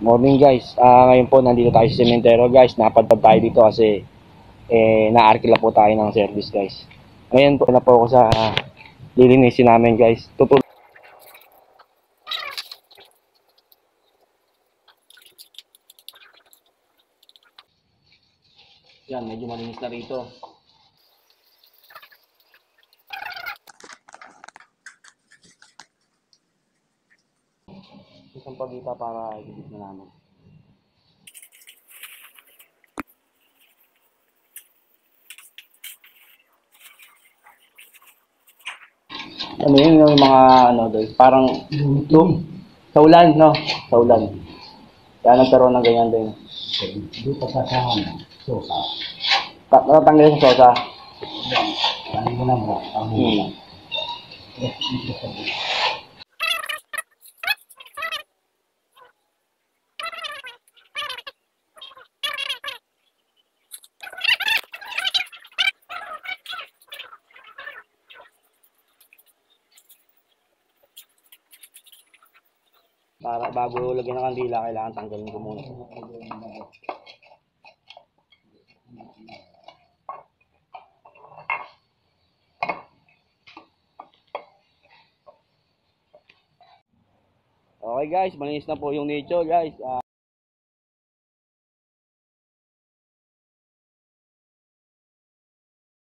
Morning guys. Ngayon po nandito tayo sa sementero guys. Napadpad tayo dito kasi naarkila po tayo ng service guys. Ngayon po na po ako sa lilinisin namin guys. Yan, medyo malinis na rito. Isang pagita para i-edit na namin. Ano yun yung mga ano doon, parang sa ulan, no? Sa ulan. Kaya nagkaroon ng ganyan din. Dito sa saan? Sosa. Natatanggal sa sosa. Ano mo na mo? Para bago lagyan ng kandila, kailangan tanggalin ko muna. Okay guys, malinis na po yung nicho guys.